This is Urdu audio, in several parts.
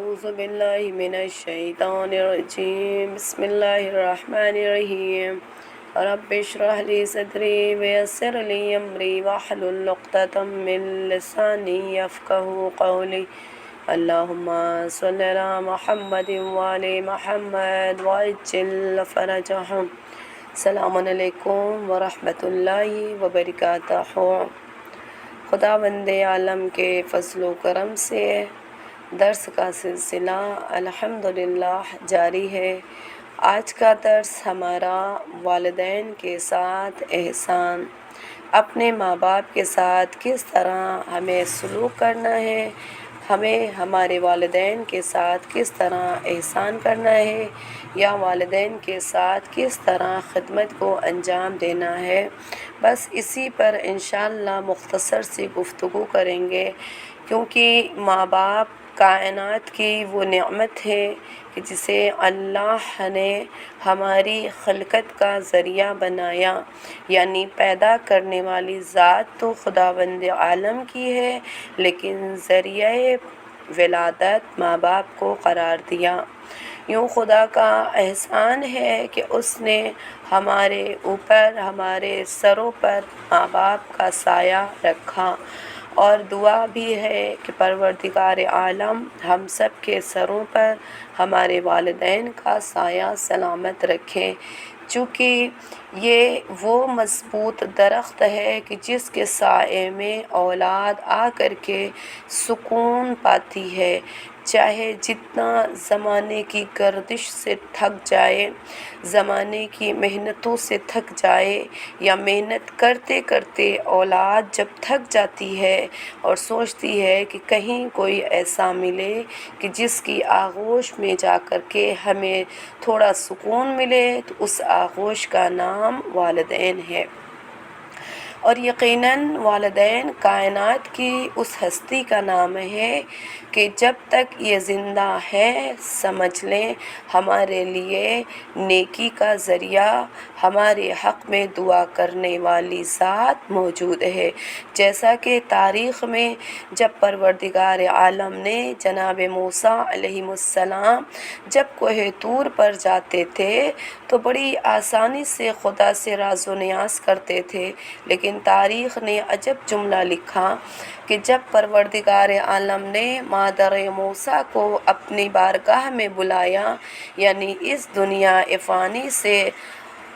أعوذ بالله من الشيطان الرجيم بسم الله الرحمن الرحيم رب اشرح لي صدري ويسر لي أمري واحلل عقدة من لساني يفقهوا قولي اللهم صل على محمد وآل محمد وعجل فرجهم. السلام علیکم ورحمۃ اللہ وبرکاتہ. خداوند عالم کے فضل و کرم سے درس کا سلسلہ الحمدللہ جاری ہے. آج کا درس ہمارا والدین کے ساتھ احسان، اپنے ماں باپ کے ساتھ کس طرح ہمیں سلوک کرنا ہے، ہمیں ہمارے والدین کے ساتھ کس طرح احسان کرنا ہے یا والدین کے ساتھ کس طرح خدمت کو انجام دینا ہے. بس اسی پر انشاءاللہ مختصر سی گفتگو کریں گے، کیونکہ ماں باپ کائنات کی وہ نعمت ہے کہ جسے اللہ نے ہماری خلقت کا ذریعہ بنایا، یعنی پیدا کرنے والی ذات تو خداوند عالم کی ہے، لیکن ذریعہ ولادت ماں باپ کو قرار دیا. یوں خدا کا احسان ہے کہ اس نے ہمارے اوپر، ہمارے سروں پر ماں باپ کا سایہ رکھا، اور دعا بھی ہے کہ پروردگار عالم ہم سب کے سروں پر ہمارے والدین کا سایہ سلامت رکھے، چونکہ یہ وہ مضبوط درخت ہے کہ جس کے سائے میں اولاد آ کر کے سکون پاتی ہے. چاہے جتنا زمانے کی گردش سے تھک جائے، زمانے کی محنتوں سے تھک جائے، یا محنت کرتے کرتے اولاد جب تھک جاتی ہے اور سوچتی ہے کہ کہیں کوئی ایسا ملے کہ جس کی آغوش میں جا کر کے ہمیں تھوڑا سکون ملے، تو اس آغوش کا نام والدین ہے. اور یقیناً والدین کائنات کی اس ہستی کا نام ہے کہ جب تک یہ زندہ ہے سمجھ لیں ہمارے لیے نیکی کا ذریعہ، ہمارے حق میں دعا کرنے والی ذات موجود ہے. جیسا کہ تاریخ میں جب پروردگار عالم نے جناب موسیٰ علیہ السلام جب کوہ طور پر جاتے تھے تو بڑی آسانی سے خدا سے راز و نیاز کرتے تھے، لیکن تاریخ نے عجب جملہ لکھا کہ جب پروردگار عالم نے مادر موسیٰ کو اپنی بارگاہ میں بلایا، یعنی اس دنیا فانی سے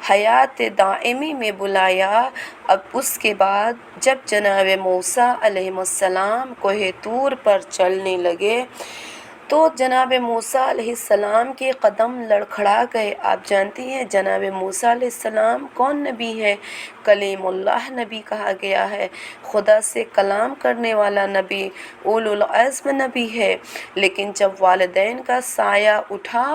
حیات دائمی میں بلایا، اب اس کے بعد جب جناب موسیٰ علیہ السلام کوہ طور پر چلنے لگے تو جناب موسیٰ علیہ السلام کے قدم لڑکھڑا گئے. آپ جانتی ہیں جناب موسیٰ علیہ السلام کون نبی ہے؟ کلیم اللہ نبی کہا گیا ہے، خدا سے کلام کرنے والا نبی، اولو العزم نبی ہے. لیکن جب والدین کا سایہ اٹھا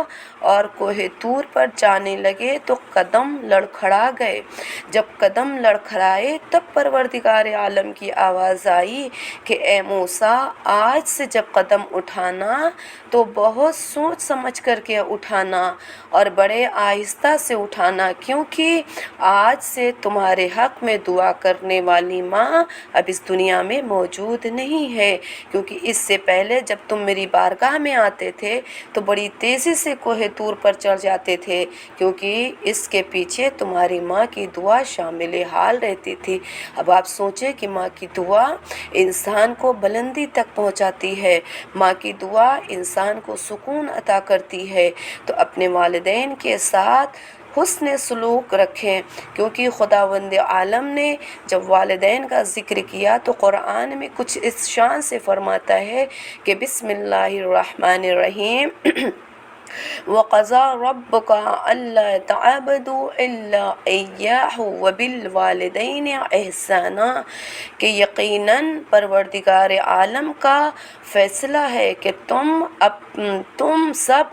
اور کوہ طور پر جانے لگے تو قدم لڑکھڑا گئے. جب قدم لڑکھڑائے تب پروردگار عالم کی آواز آئی کہ اے موسیٰ، آج سے جب قدم اٹھانا تو بہت سوچ سمجھ کر کے اٹھانا اور بڑے آہستہ سے اٹھانا، کیونکہ آج سے تمہارے حق میں دعا کرنے والی ماں اب اس دنیا میں موجود نہیں ہے. کیونکہ اس سے پہلے جب تم میری بارگاہ میں آتے تھے تو بڑی تیزی سے کوہ طور پر چڑھ جاتے تھے، کیونکہ اس کے پیچھے تمہاری ماں کی دعا شامل حال رہتی تھی. اب آپ سوچیں کہ ماں کی دعا انسان کو بلندی تک پہنچاتی ہے، ماں کی دعا انسان کو سکون عطا کرتی ہے. تو اپنے والدین کے ساتھ حسن سلوک رکھیں، کیونکہ خداوند عالم نے جب والدین کا ذکر کیا تو قرآن میں کچھ اس شان سے فرماتا ہے کہ بسم اللہ الرحمن الرحیم وَقَضَىٰ رَبُّكَ أَلَّا تَعْبُدُوا إِلَّا إِيَّاهُ وَبِالْوَالِدَيْنِ إِحْسَانًا، کہ یقیناً پروردگار عالم کا فیصلہ ہے کہ تم سب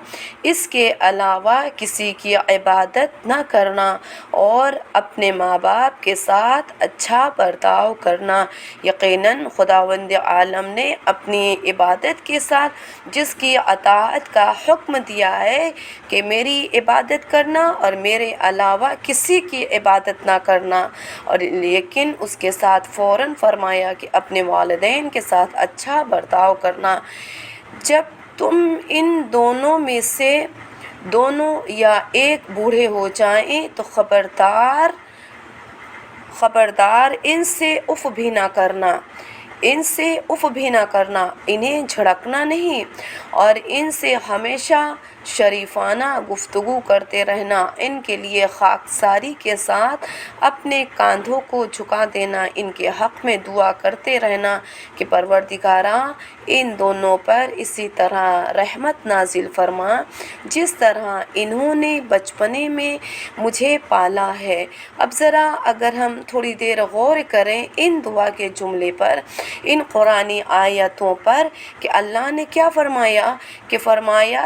اس کے علاوہ کسی کی عبادت نہ کرنا اور اپنے ماں باپ کے ساتھ اچھا برتاؤ کرنا. یقیناً خداوند عالم نے اپنی عبادت کے ساتھ جس کی اطاعت کا حکم دیا ہے کہ میری عبادت کرنا اور میرے علاوہ کسی کی عبادت نہ کرنا، اور لیکن اس کے ساتھ فوراً فرمایا کہ اپنے والدین کے ساتھ اچھا برتاؤ کرنا. جب تم ان دونوں میں سے دونوں یا ایک بوڑھے ہو جائیں تو خبردار ان سے اف بھی نہ کرنا، انہیں جھڑکنا نہیں، اور ان سے ہمیشہ شریفانہ گفتگو کرتے رہنا، ان کے لیے خاکساری کے ساتھ اپنے کاندھوں کو جھکا دینا، ان کے حق میں دعا کرتے رہنا کہ پروردگارا ان دونوں پر اسی طرح رحمت نازل فرما جس طرح انہوں نے بچپنے میں مجھے پالا ہے۔ اب ذرا اگر ہم تھوڑی دیر غور کریں ان دعا کے جملے پر، ان قرآنی آیتوں پر، کہ اللہ نے کیا فرمایا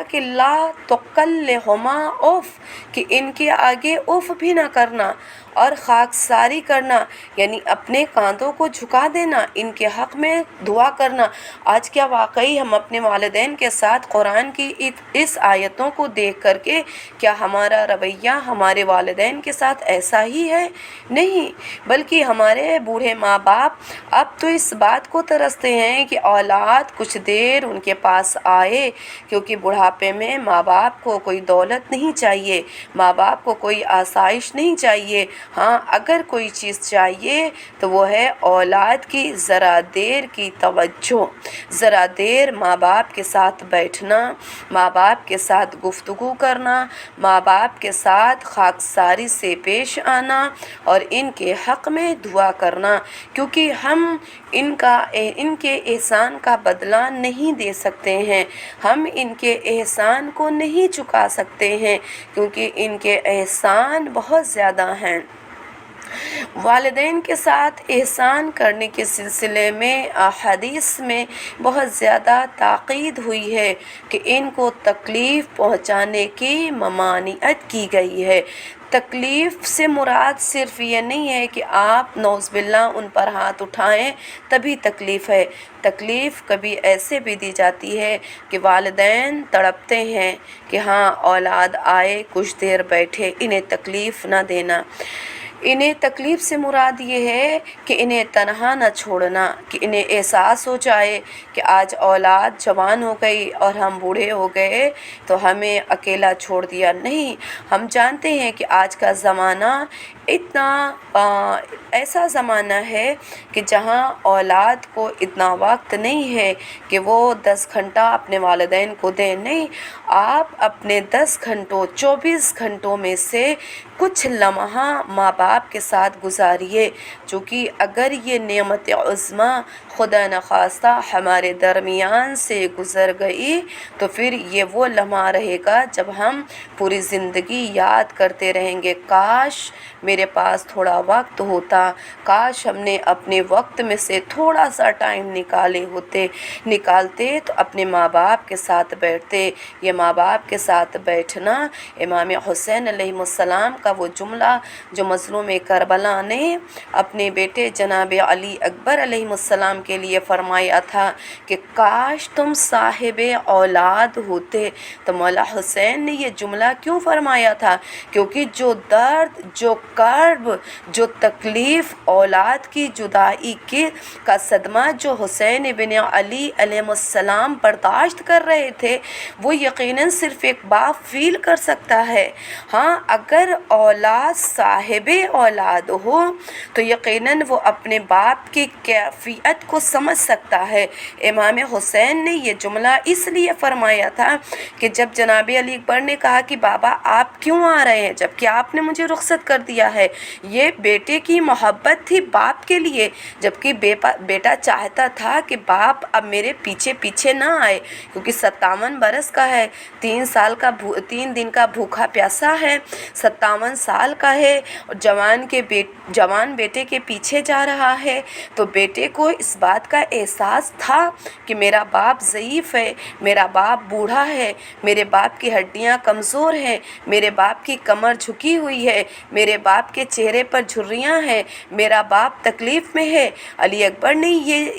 کہ لا تقلہما اف، کہ ان کے آگے اف بھی نہ کرنا، اور خاکساری کرنا یعنی اپنے کاندھوں کو جھکا دینا، ان کے حق میں دعا کرنا۔ آج کیا واقعی ہم اپنے والدین کے ساتھ قرآن کی اس آیتوں کو دیکھ کر کے کیا ہمارا رویہ ہمارے والدین کے ساتھ ایسا ہی ہے؟ نہیں، بلکہ ہمارے بوڑھے ماں باپ اب تو اس بات کو ترستے ہیں کہ اولاد کچھ دیر ان کے پاس آئے، کیونکہ بڑھاپے میں ماں باپ کو کوئی دولت نہیں چاہیے، ماں باپ کو کوئی آسائش نہیں چاہیے، ہاں اگر کوئی چیز چاہیے تو وہ ہے اولاد کی ذرا دیر کی توجہ، ذرا دیر ماں باپ کے ساتھ بیٹھنا، ماں باپ کے ساتھ گفتگو کرنا، ماں باپ کے ساتھ خاکساری سے پیش آنا اور ان کے حق میں دعا کرنا، کیونکہ ہم ان کے احسان کا بدلہ نہیں دے سکتے ہیں، ہم ان کے احسان کو نہیں چکا سکتے ہیں، کیونکہ ان کے احسان بہت زیادہ ہیں۔ والدین کے ساتھ احسان کرنے کے سلسلے میں حدیث میں بہت زیادہ تاکید ہوئی ہے کہ ان کو تکلیف پہنچانے کی ممانعت کی گئی ہے۔ تکلیف سے مراد صرف یہ نہیں ہے کہ آپ نعوذ باللہ ان پر ہاتھ اٹھائیں تبھی تکلیف ہے، تکلیف کبھی ایسے بھی دی جاتی ہے کہ والدین تڑپتے ہیں کہ ہاں اولاد آئے کچھ دیر بیٹھے، انہیں تکلیف نہ دینا۔ انہیں تکلیف سے مراد یہ ہے کہ انہیں تنہا نہ چھوڑنا، کہ انہیں احساس ہو جائے کہ آج اولاد جوان ہو گئی اور ہم بوڑھے ہو گئے تو ہمیں اکیلا چھوڑ دیا۔ نہیں، ہم جانتے ہیں کہ آج کا زمانہ ایسا زمانہ ہے کہ جہاں اولاد کو اتنا وقت نہیں ہے کہ وہ 10 گھنٹہ اپنے والدین کو دیں، نہیں، آپ اپنے 10 گھنٹوں 24 گھنٹوں میں سے کچھ لمحہ ماں باپ کے ساتھ گزاریے، چونکہ اگر یہ نعمت عظمیٰ خدا نخواستہ ہمارے درمیان سے گزر گئی تو پھر یہ وہ لمحہ رہے گا جب ہم پوری زندگی یاد کرتے رہیں گے، کاش میرے پاس تھوڑا وقت ہوتا، کاش ہم نے اپنے وقت میں سے تھوڑا سا ٹائم نکالتے تو اپنے ماں باپ کے ساتھ بیٹھتے۔ یہ ماں باپ کے ساتھ بیٹھنا امام حسین علیہ السلام کا وہ جملہ جو مظلوم کربلا نے اپنے بیٹے جناب علی اکبر علیہ السلام کے لیے فرمایا تھا کہ کاش تم صاحب اولاد ہوتے، تو مولا حسین نے یہ جملہ کیوں فرمایا تھا؟ کیونکہ جو درد، جو کرب، جو تکلیف اولاد کی جدائی کا صدمہ جو حسین بن علی علیہ السلام برداشت کر رہے تھے، وہ یقیناً صرف ایک باپ فیل کر سکتا ہے۔ ہاں اگر اولاد صاحب اولاد ہو تو یقیناً وہ اپنے باپ کی کیفیت کو سمجھ سکتا ہے۔ امام حسین نے یہ جملہ اس لیے فرمایا تھا کہ جب جناب علی اکبر نے کہا کہ بابا آپ کیوں آ رہے ہیں جبکہ آپ نے مجھے رخصت کر دیا ہے، یہ بیٹے کی محبت تھی باپ کے لیے، جبکہ بیٹا چاہتا تھا کہ باپ اب میرے پیچھے پیچھے نہ آئے، کیونکہ 57 برس کا ہے، 3 دن کا بھوکا پیاسا ہے، 57 سال کا ہے اور جوان بیٹے کے پیچھے جا رہا ہے، تو بیٹے کو اس بات کا احساس تھا کہ میرا باپ ضعیف ہے، میرا باپ بوڑھا ہے، میرے باپ کی ہڈیاں کمزور ہیں، میرے باپ کی کمر جھکی ہوئی ہے، میرے باپ کے چہرے پر جھریاں ہیں، میرا باپ تکلیف میں ہے۔ علی اکبر نے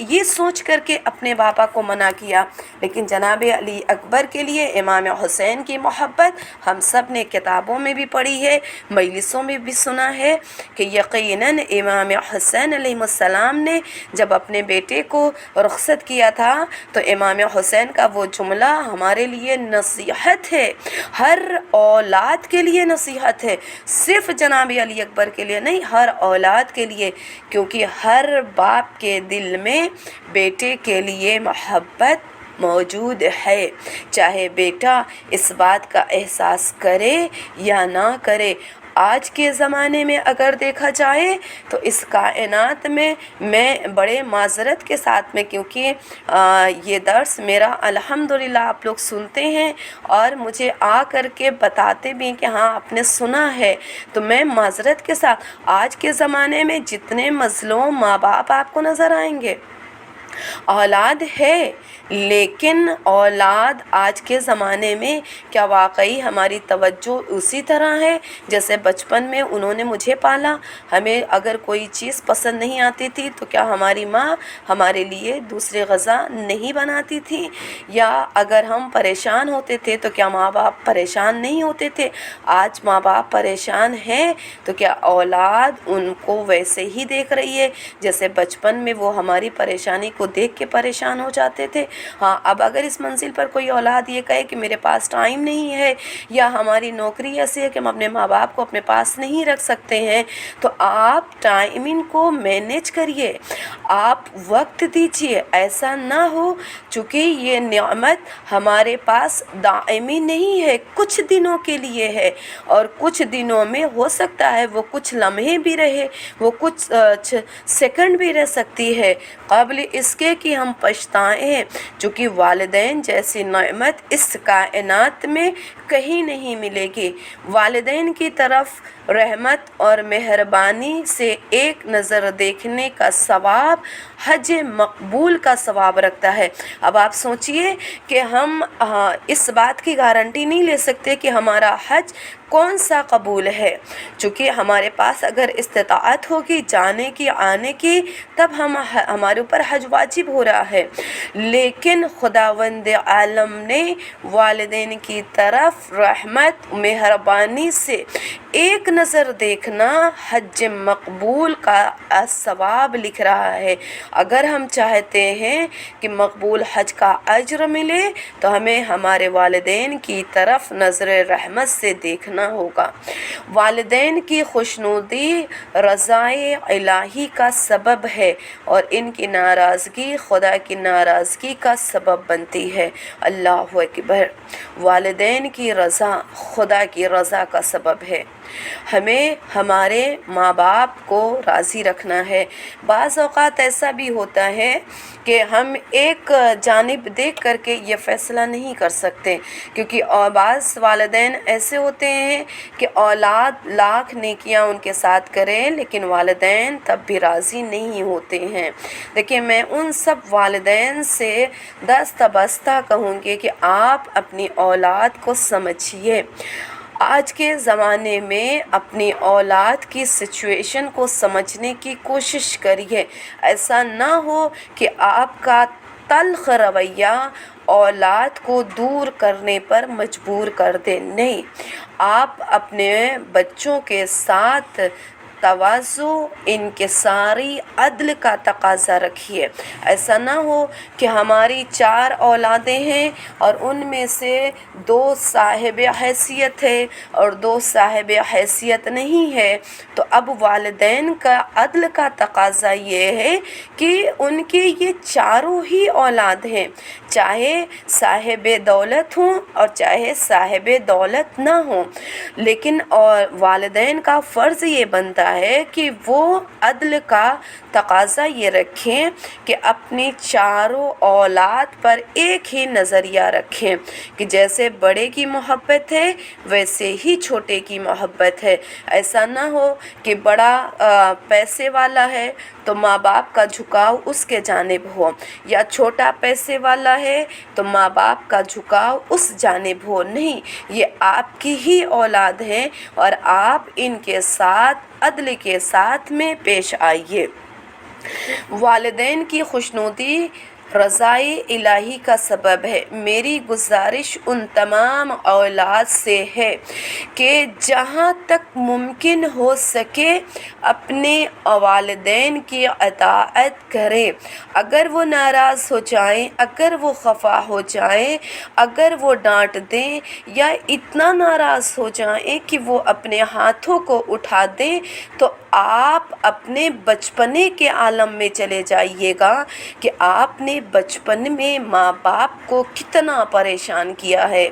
یہ سوچ کر کے اپنے باپا کو منع کیا، لیکن جناب علی اکبر کے لیے امام حسین کی محبت ہم سب نے کتابوں میں بھی پڑھی ہے، مجلسوں میں بھی سنا ہے کہ یقیناً امام حسین علیہ السلام نے جب اپنے بیٹے کو رخصت کیا تھا تو امام حسین کا وہ جملہ ہمارے لیے نصیحت ہے، ہر اولاد کے لیے نصیحت ہے، صرف جناب علی اکبر کے لیے نہیں، ہر اولاد کے لیے، کیونکہ ہر باپ کے دل میں بیٹے کے لیے محبت موجود ہے، چاہے بیٹا اس بات کا احساس کرے یا نہ کرے۔ آج کے زمانے میں اگر دیکھا جائے تو اس کائنات میں بڑے معذرت کے ساتھ میں، کیونکہ یہ درس میرا الحمدللہ آپ لوگ سنتے ہیں اور مجھے آ کر کے بتاتے بھی کہ ہاں آپ نے سنا ہے، تو میں معذرت کے ساتھ آج کے زمانے میں جتنے مظلوم ماں باپ آپ کو نظر آئیں گے، اولاد ہے، لیکن اولاد آج کے زمانے میں کیا واقعی ہماری توجہ اسی طرح ہے جیسے بچپن میں انہوں نے مجھے پالا؟ ہمیں اگر کوئی چیز پسند نہیں آتی تھی تو کیا ہماری ماں ہمارے لیے دوسری غذا نہیں بناتی تھی؟ یا اگر ہم پریشان ہوتے تھے تو کیا ماں باپ پریشان نہیں ہوتے تھے؟ آج ماں باپ پریشان ہیں تو کیا اولاد ان کو ویسے ہی دیکھ رہی ہے جیسے بچپن میں وہ ہماری پریشانی کو دیکھ کے پریشان ہو جاتے تھے؟ ہاں، اب اگر اس منزل پر کوئی اولاد یہ کہے کہ میرے پاس ٹائم نہیں ہے یا ہماری نوکری ایسی ہے کہ ہم اپنے ماں باپ کو اپنے پاس نہیں رکھ سکتے ہیں، تو آپ ٹائمنگ کو مینیج کریے، آپ وقت دیجیے، ایسا نہ ہو چونکہ یہ نعمت ہمارے پاس دائمی نہیں ہے، کچھ دنوں کے لیے ہے، اور کچھ دنوں میں ہو سکتا ہے وہ کچھ لمحے بھی رہے، وہ کچھ سیکنڈ بھی رہ سکتی ہے، قبل اس کے کہ ہم پچھتائیں، چونکہ والدین جیسی نعمت اس کائنات میں کہیں نہیں ملے گی۔ والدین کی طرف رحمت اور مہربانی سے ایک نظر دیکھنے کا ثواب حج مقبول کا ثواب رکھتا ہے۔ اب آپ سوچئے کہ ہم اس بات کی گارنٹی نہیں لے سکتے کہ ہمارا حج کون سا قبول ہے، چونکہ ہمارے پاس اگر استطاعت ہوگی جانے کی آنے کی تب ہمارے اوپر حج واجب ہو رہا ہے، لیکن خداوند عالم نے والدین کی طرف رحمت مہربانی سے ایک نظر دیکھنا حج مقبول کا ثواب لکھ رہا ہے۔ اگر ہم چاہتے ہیں کہ مقبول حج کا اجر ملے تو ہمیں ہمارے والدین کی طرف نظر رحمت سے دیکھنا ہوگا۔ والدین کی خوشنودی رضائے الہی کا سبب ہے اور ان کی ناراضگی خدا کی ناراضگی کا سبب بنتی ہے۔ اللہ اکبر! والدین کی رضا خدا کی رضا کا سبب ہے۔ ہمیں ہمارے ماں باپ کو راضی رکھنا ہے۔ بعض اوقات ایسا بھی ہوتا ہے کہ ہم ایک جانب دیکھ کر کے یہ فیصلہ نہیں کر سکتے، کیونکہ بعض والدین ایسے ہوتے ہیں کہ اولاد لاکھ نیکیاں ان کے ساتھ کریں لیکن والدین تب بھی راضی نہیں ہوتے ہیں۔ دیکھیں، میں ان سب والدین سے دست بستہ کہوں گی کہ آپ اپنی اولاد کو سمجھیے، آج کے زمانے میں اپنی اولاد کی سچویشن کو سمجھنے کی کوشش کریے۔ ایسا نہ ہو کہ آپ کا تلخ رویہ اولاد کو دور کرنے پر مجبور کر دے۔ نہیں، آپ اپنے بچوں کے ساتھ تواضع، انکساری، عدل کا تقاضا رکھیے۔ ایسا نہ ہو کہ ہماری 4 اولادیں ہیں اور ان میں سے 2 صاحب حیثیت ہے اور 2 صاحب حیثیت نہیں ہے، تو اب والدین کا عدل کا تقاضا یہ ہے کہ ان کے یہ 4 ہی اولاد ہیں، چاہے صاحب دولت ہوں اور چاہے صاحب دولت نہ ہوں، لیکن والدین کا فرض یہ بنتا ہے کہ وہ عدل کا تقاضا یہ رکھیں کہ اپنی 4 اولاد پر ایک ہی نظریہ رکھیں کہ جیسے بڑے کی محبت ہے ویسے ہی چھوٹے کی محبت ہے۔ ایسا نہ ہو کہ بڑا پیسے والا ہے تو ماں باپ کا جھکاؤ اس کے جانب ہو، یا چھوٹا پیسے والا ہے تو ماں باپ کا جھکاؤ اس جانب ہو نہیں، یہ آپ کی ہی اولاد ہیں اور آپ ان کے ساتھ عدل کے ساتھ میں پیش آئیے۔ والدین کی خوشنودی رضائے الہی کا سبب ہے۔ میری گزارش ان تمام اولاد سے ہے کہ جہاں تک ممکن ہو سکے اپنے والدین کی اطاعت کریں، اگر وہ ناراض ہو جائیں، اگر وہ خفا ہو جائیں، اگر وہ ڈانٹ دیں یا اتنا ناراض ہو جائیں کہ وہ اپنے ہاتھوں کو اٹھا دیں، تو آپ اپنے بچپنے کے عالم میں چلے جائیے گا کہ آپ نے بچپن میں ماں باپ کو کتنا پریشان کیا ہے،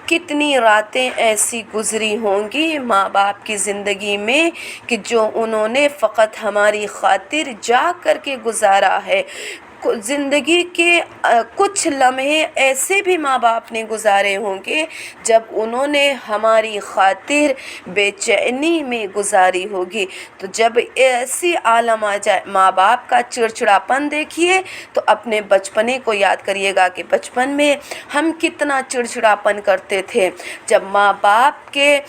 کتنی راتیں ایسی گزری ہوں گی ماں باپ کی زندگی میں کہ جو انہوں نے فقط ہماری خاطر جاگ کر کے گزارا ہے۔ زندگی کے کچھ لمحے ایسے بھی ماں باپ نے گزارے ہوں گے جب انہوں نے ہماری خاطر بے چینی میں گزاری ہوگی۔ تو جب ایسی عالم آ جائے، ماں باپ کا چڑچڑاپن دیکھیے تو اپنے بچپنے کو یاد کریے گا کہ بچپن میں ہم کتنا چڑچڑاپن کرتے تھے۔ جب ماں باپ کے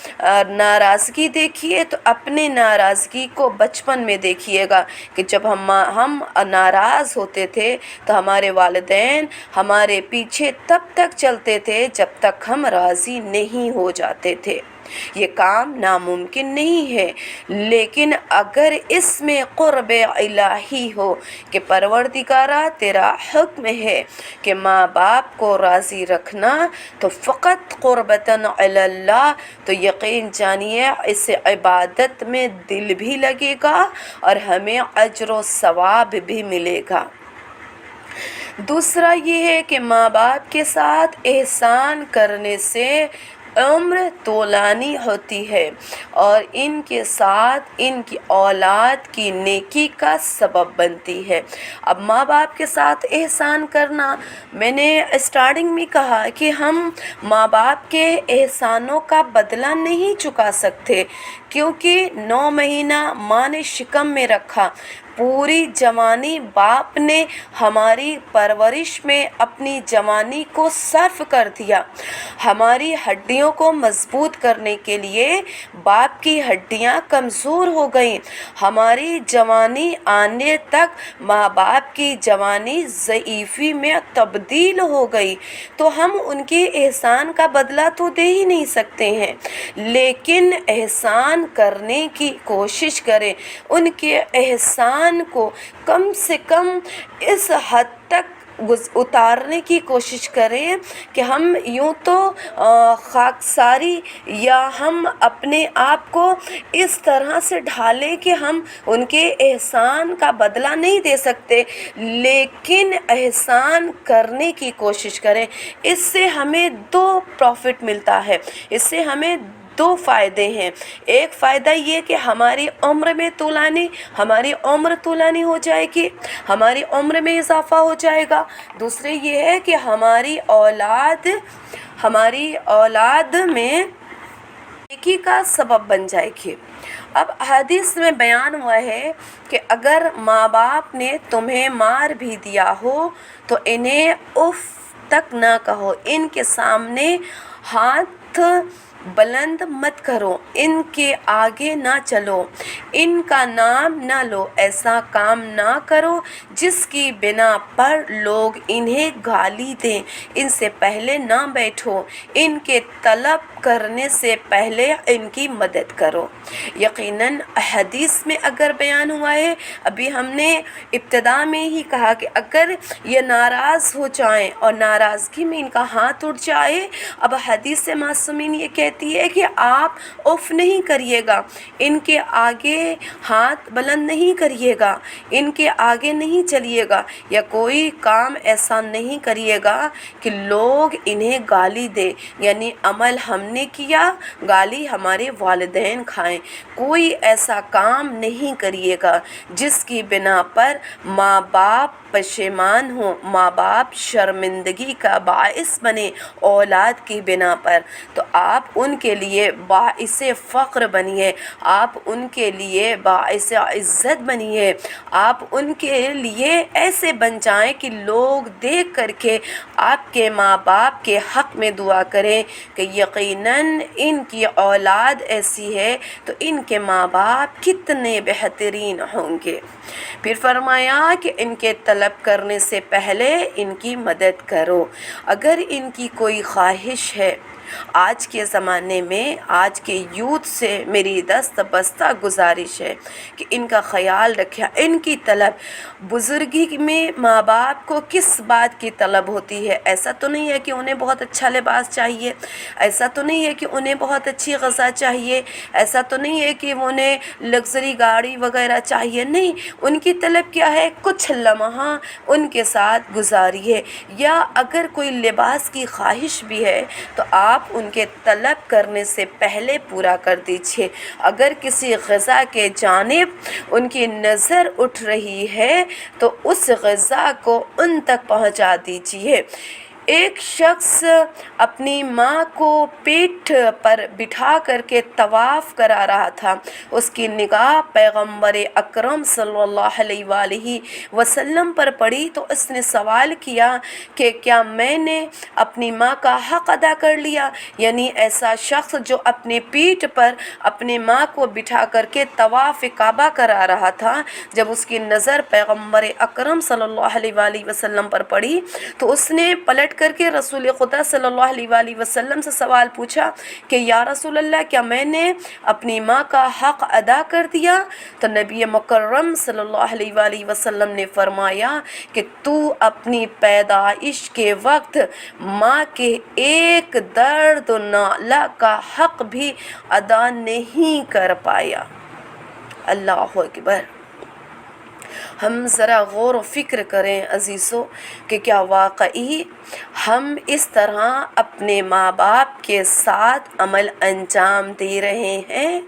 ناراضگی دیکھیے تو اپنے ناراضگی کو بچپن میں دیکھیے گا کہ جب ہم ناراض ہوتے تھے تو ہمارے والدین ہمارے پیچھے تب تک چلتے تھے جب تک ہم راضی نہیں ہو جاتے تھے۔ یہ کام ناممکن نہیں ہے، لیکن اگر اس میں قرب الہی ہو کہ پروردگارا تیرا حکم ہے کہ ماں باپ کو راضی رکھنا تو فقط قربتاً علی اللہ، تو یقین جانیے اس عبادت میں دل بھی لگے گا اور ہمیں اجر و ثواب بھی ملے گا۔ دوسرا یہ ہے کہ ماں باپ کے ساتھ احسان کرنے سے عمر طولانی ہوتی ہے اور ان کے ساتھ ان کی اولاد کی نیکی کا سبب بنتی ہے۔ اب ماں باپ کے ساتھ احسان کرنا، میں نے اسٹارٹنگ میں کہا کہ ہم ماں باپ کے احسانوں کا بدلہ نہیں چکا سکتے، کیونکہ 9 مہینہ ماں نے شکم میں رکھا، پوری جوانی باپ نے ہماری پرورش میں اپنی جوانی کو صرف کر دیا۔ ہماری ہڈیوں کو مضبوط کرنے کے لیے باپ کی ہڈیاں کمزور ہو گئیں، ہماری جوانی آنے تک ماں باپ کی جوانی ضعیفی میں تبدیل ہو گئی، تو ہم ان کے احسان کا بدلہ تو دے ہی نہیں سکتے ہیں، لیکن احسان کرنے کی کوشش کریں، ان کے احسان کو کم سے کم اس حد تک اتارنے کی کوشش کریں کہ ہم یوں تو خاکساری یا ہم اپنے آپ کو اس طرح سے ڈھالیں کہ ہم ان کے احسان کا بدلہ نہیں دے سکتے، لیکن احسان کرنے کی کوشش کریں۔ اس سے ہمیں 2 پروفٹ ملتا ہے، اس سے ہمیں 2 فائدے ہیں۔ ایک فائدہ یہ کہ ہماری عمر طولانی ہو جائے گی، ہماری عمر میں اضافہ ہو جائے گا۔ دوسرے یہ ہے کہ ہماری اولاد میں نیکی کا سبب بن جائے گی۔ اب حدیث میں بیان ہوا ہے کہ اگر ماں باپ نے تمہیں مار بھی دیا ہو تو انہیں اف تک نہ کہو، ان کے سامنے ہاتھ بلند مت کرو، ان کے آگے نہ چلو، ان کا نام نہ لو، ایسا کام نہ کرو جس کی بنا پر لوگ انہیں گالی دیں، ان سے پہلے نہ بیٹھو، ان کے طلب کرنے سے پہلے ان کی مدد کرو۔ یقیناً حدیث میں اگر بیان ہوا ہے، ابھی ہم نے ابتدا میں ہی کہا کہ اگر یہ ناراض ہو جائیں اور ناراضگی میں ان کا ہاتھ اٹھ جائے، اب حدیث معصومین یہ کہتی ہے کہ آپ اف نہیں کریے گا، ان کے آگے ہاتھ بلند نہیں کریے گا، ان کے آگے نہیں چلیے گا، یا کوئی کام ایسا نہیں کریے گا کہ لوگ انہیں گالی دے، یعنی عمل ہم نے کیا، گالی ہمارے والدین کھائیں۔ کوئی ایسا کام نہیں کریے گا جس کی بنا پر ماں باپ پشیمان ہوں، ماں باپ شرمندگی کا باعث بنے اولاد کی بنا پر، تو آپ ان کے لیے باعث فخر بنیے، آپ ان کے لیے باعث عزت بنیے، آپ ان کے لیے ایسے بن جائیں کہ لوگ دیکھ کر کے آپ کے ماں باپ کے حق میں دعا کریں کہ یقیناً ان کی اولاد ایسی ہے تو ان کے ماں باپ کتنے بہترین ہوں گے۔ پھر فرمایا کہ ان کے طلب کرنے سے پہلے ان کی مدد کرو۔ اگر ان کی کوئی خواہش ہے، آج کے زمانے میں آج کے یوتھ سے میری دست بستہ گزارش ہے کہ ان کا خیال رکھیں۔ ان کی طلب، بزرگی میں ماں باپ کو کس بات کی طلب ہوتی ہے؟ ایسا تو نہیں ہے کہ انہیں بہت اچھا لباس چاہیے، ایسا تو نہیں ہے کہ انہیں بہت اچھی غذا چاہیے، ایسا تو نہیں ہے کہ انہیں لگژری گاڑی وغیرہ چاہیے، نہیں، ان کی طلب کیا ہے؟ کچھ لمحہ ان کے ساتھ گزاریے، یا اگر کوئی لباس کی خواہش بھی ہے تو آپ ان کے طلب کرنے سے پہلے پورا کر دیجیے۔ اگر کسی غذا کے جانب ان کی نظر اٹھ رہی ہے تو اس غذا کو ان تک پہنچا دیجیے۔ ایک شخص اپنی ماں کو پیٹھ پر بٹھا کر کے طواف کرا رہا تھا، اس کی نگاہ پیغمبر اکرم صلی اللہ علیہ وآلہ وسلم پر پڑی تو اس نے سوال کیا کہ کیا میں نے اپنی ماں کا حق ادا کر لیا؟ یعنی ایسا شخص جو اپنی پیٹھ پر اپنی ماں کو بٹھا کر کے طواف کعبہ کرا رہا تھا، جب اس کی نظر پیغمبر اکرم صلی اللہ علیہ وآلہ وسلم پر پڑی تو اس نے پلٹ کر کے رسول خدا صلی اللہ علیہ وآلہ وسلم سے سوال پوچھا کہ یا رسول اللہ، کیا میں نے اپنی ماں کا حق ادا کر دیا؟ تو نبی مکرم صلی اللہ علیہ وآلہ وسلم نے فرمایا کہ تو اپنی پیدائش کے وقت ماں کے ایک درد و نالہ کا حق بھی ادا نہیں کر پایا۔ اللہ اکبر۔ ہم ذرا غور و فکر کریں عزیزو کہ کیا واقعی ہم اس طرح اپنے ماں باپ کے ساتھ عمل انجام دے رہے ہیں؟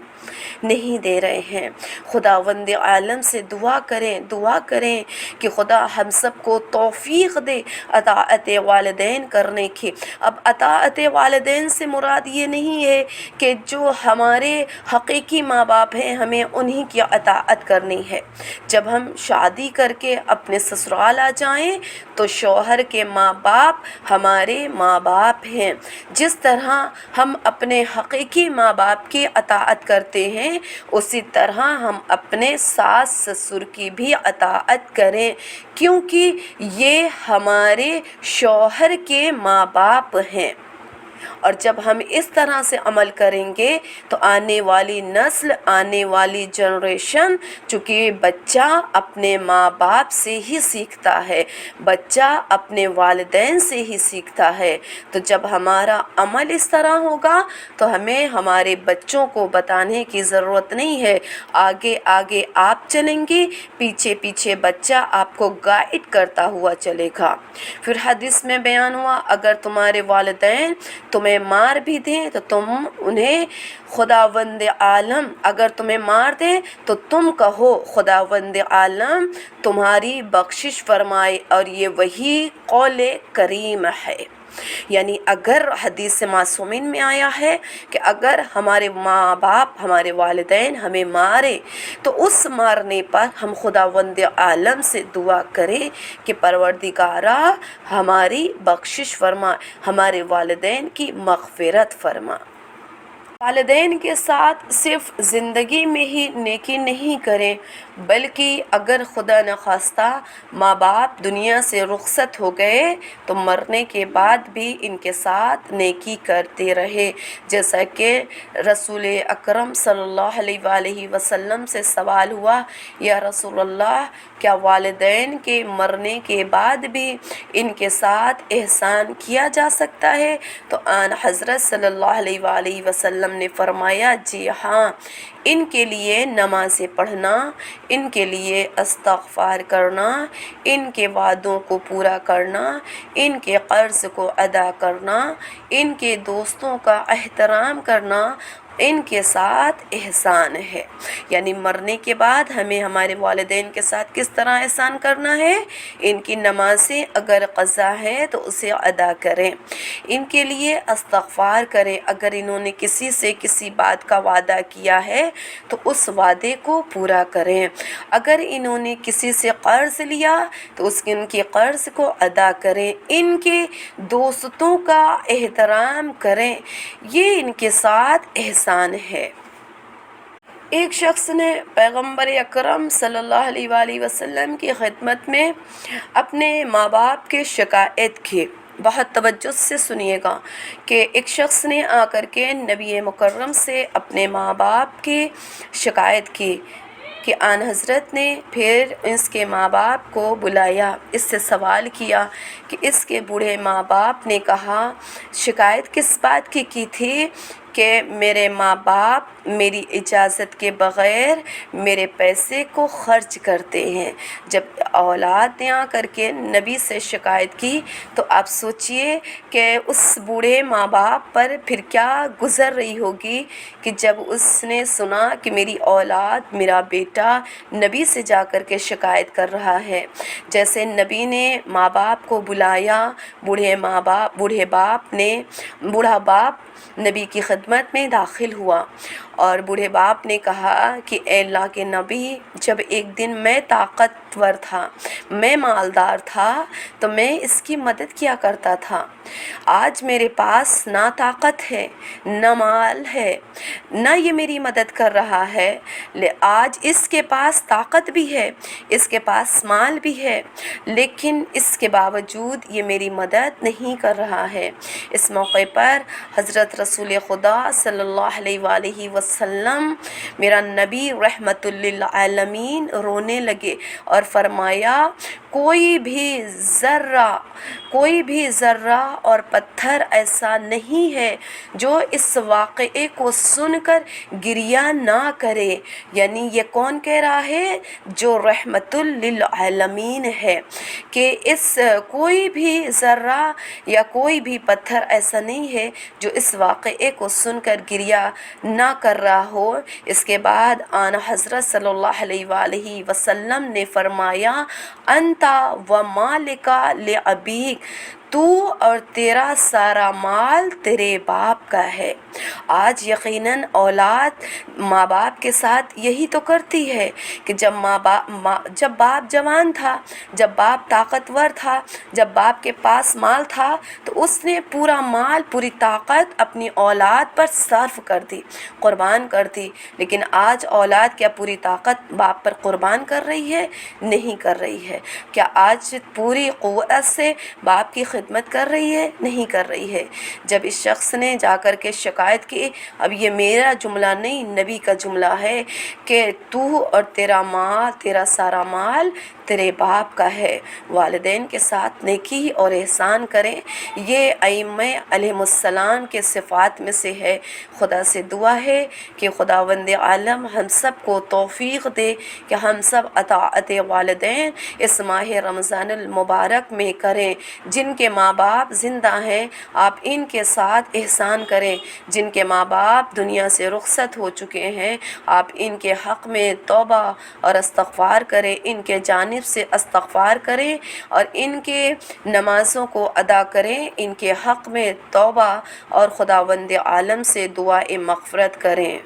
نہیں دے رہے ہیں۔ خداوند عالم سے دعا کریں کہ خدا ہم سب کو توفیق دے اطاعت والدین کرنے کی۔ اب اطاعت والدین سے مراد یہ نہیں ہے کہ جو ہمارے حقیقی ماں باپ ہیں ہمیں انہی کی اطاعت کرنی ہے۔ جب ہم شادی کر کے اپنے سسرال آ جائیں تو شوہر کے ماں باپ ہمارے ماں باپ ہیں۔ جس طرح ہم اپنے حقیقی ماں باپ کی اطاعت کرتے ہیں اسی طرح ہم اپنے ساس سسر کی بھی اطاعت کریں، کیونکہ یہ ہمارے شوہر کے ماں باپ ہیں۔ اور جب ہم اس طرح سے عمل کریں گے تو آنے والی نسل، آنے والی جنریشن، چونکہ بچہ اپنے ماں باپ سے ہی سیکھتا ہے، بچہ اپنے والدین سے ہی سیکھتا ہے، تو جب ہمارا عمل اس طرح ہوگا تو ہمیں ہمارے بچوں کو بتانے کی ضرورت نہیں ہے، آگے آگے آپ چلیں گے، پیچھے پیچھے بچہ آپ کو گائیڈ کرتا ہوا چلے گا۔ پھر حدیث میں بیان ہوا اگر تمہارے والدین تمہیں مار بھی دیں تو تم انہیں خداوند عالم، اگر تمہیں مار دیں تو تم کہو خداوند عالم تمہاری بخشش فرمائے، اور یہ وہی قول کریم ہے۔ یعنی اگر حدیث معصومین میں آیا ہے کہ اگر ہمارے ماں باپ، ہمارے والدین ہمیں مارے تو اس مارنے پر ہم خداوند عالم سے دعا کریں کہ پروردگارا ہماری بخشش فرما، ہمارے والدین کی مغفرت فرما۔ والدین کے ساتھ صرف زندگی میں ہی نیکی نہیں کریں بلکہ اگر خدا نخواستہ ماں باپ دنیا سے رخصت ہو گئے تو مرنے کے بعد بھی ان کے ساتھ نیکی کرتے رہے، جیسا کہ رسول اکرم صلی اللہ علیہ وآلہ وسلم سے سوال ہوا یا رسول اللہ کیا والدین کے مرنے کے بعد بھی ان کے ساتھ احسان کیا جا سکتا ہے؟ تو آن حضرت صلی اللہ علیہ وآلہ وسلم نے فرمایا جی ہاں، ان کے لیے نمازیں پڑھنا، ان کے لیے استغفار کرنا، ان کے وعدوں کو پورا کرنا، ان کے قرض کو ادا کرنا، ان کے دوستوں کا احترام کرنا ان کے ساتھ احسان ہے، یعنی مرنے کے بعد ہمیں ہمارے والدین کے ساتھ کس طرح احسان کرنا ہے؟ ان کی نمازیں اگر قضا ہے تو اسے ادا کریں، ان کے لیے استغفار کریں، اگر انہوں نے کسی سے کسی بات کا وعدہ کیا ہے تو اس وعدے کو پورا کریں، اگر انہوں نے کسی سے قرض لیا تو ان کے قرض کو ادا کریں، ان کے دوستوں کا احترام کریں، یہ ان کے ساتھ احسان ہے۔ ایک شخص نے پیغمبر اکرم صلی اللہ علیہ وآلہ وسلم کی خدمت میں اپنے ماں باپ کی شکایت کی۔ بہت توجہ سے سنیے گا کہ ایک شخص نے آ کر کے نبی مکرم سے اپنے ماں باپ کی شکایت کی کہ آن حضرت نے پھر اس کے ماں باپ کو بلایا، اس سے سوال کیا کہ اس کے بوڑھے ماں باپ نے کہا، شکایت کس بات کی تھی؟ کہ میرے ماں باپ میری اجازت کے بغیر میرے پیسے کو خرچ کرتے ہیں۔ جب اولاد نے آ کر کے نبی سے شکایت کی تو آپ سوچئے کہ اس بوڑھے ماں باپ پر پھر کیا گزر رہی ہوگی کہ جب اس نے سنا کہ میری اولاد، میرا بیٹا نبی سے جا کر کے شکایت کر رہا ہے۔ جیسے نبی نے ماں باپ کو بلایا، بوڑھا باپ نبی کی خدمت میں داخل ہوا اور بوڑھے باپ نے کہا کہ اے اللہ کے نبی، جب ایک دن میں طاقتور تھا، میں مالدار تھا تو میں اس کی مدد کیا کرتا تھا، آج میرے پاس نہ طاقت ہے، نہ مال ہے، نہ یہ میری مدد کر رہا ہے، آج اس کے پاس طاقت بھی ہے، اس کے پاس مال بھی ہے، لیکن اس کے باوجود یہ میری مدد نہیں کر رہا ہے۔ اس موقع پر حضرت رسول خدا صلی اللہ علیہ وآلہ وسلم، میرا نبی رحمت للعالمین، رونے لگے اور فرمایا، کوئی بھی ذرہ اور پتھر ایسا نہیں ہے جو اس واقعے کو سن کر گریہ نہ کرے۔ یعنی یہ کون کہہ رہا ہے؟ جو رحمت للعالمین ہے، کہ کوئی بھی ذرہ یا کوئی بھی پتھر ایسا نہیں ہے جو اس واقعے کو سن کر گریہ نہ کر رہا ہو۔ اس کے بعد آن حضرت صلی اللہ علیہ وآلہ وسلم نے فرمایا، انت و مالک لابیک، تو اور تیرا سارا مال تیرے باپ کا ہے۔ آج یقیناً اولاد ماں باپ کے ساتھ یہی تو کرتی ہے کہ جب باپ جوان تھا، جب باپ طاقتور تھا، جب باپ کے پاس مال تھا تو اس نے پورا مال، پوری طاقت اپنی اولاد پر صرف کر دی، قربان کر دی، لیکن آج اولاد کیا پوری طاقت باپ پر قربان کر رہی ہے؟ نہیں کر رہی ہے۔ کیا آج پوری قوت سے باپ کی خدمت کر رہی ہے؟ نہیں کر رہی ہے۔ جب اس شخص نے جا کر کے شکایت کی، اب یہ میرا جملہ نہیں، نبی کا جملہ ہے کہ تو اور تیرا سارا مال تیرے باپ کا ہے۔ والدین کے ساتھ نیکی اور احسان کریں، یہ ائمہ علیہم السلام کے صفات میں سے ہے۔ خدا سے دعا ہے کہ خداوند عالم ہم سب کو توفیق دے کہ ہم سب اطاعت والدین اس ماہ رمضان المبارک میں کریں۔ جن کے ماں باپ زندہ ہیں آپ ان کے ساتھ احسان کریں، جن کے ماں باپ دنیا سے رخصت ہو چکے ہیں آپ ان کے حق میں توبہ اور استغفار کریں، ان کے جانب سے استغفار کریں اور ان کے نمازوں کو ادا کریں، ان کے حق میں توبہ اور خداوند عالم سے دعائے مغفرت کریں۔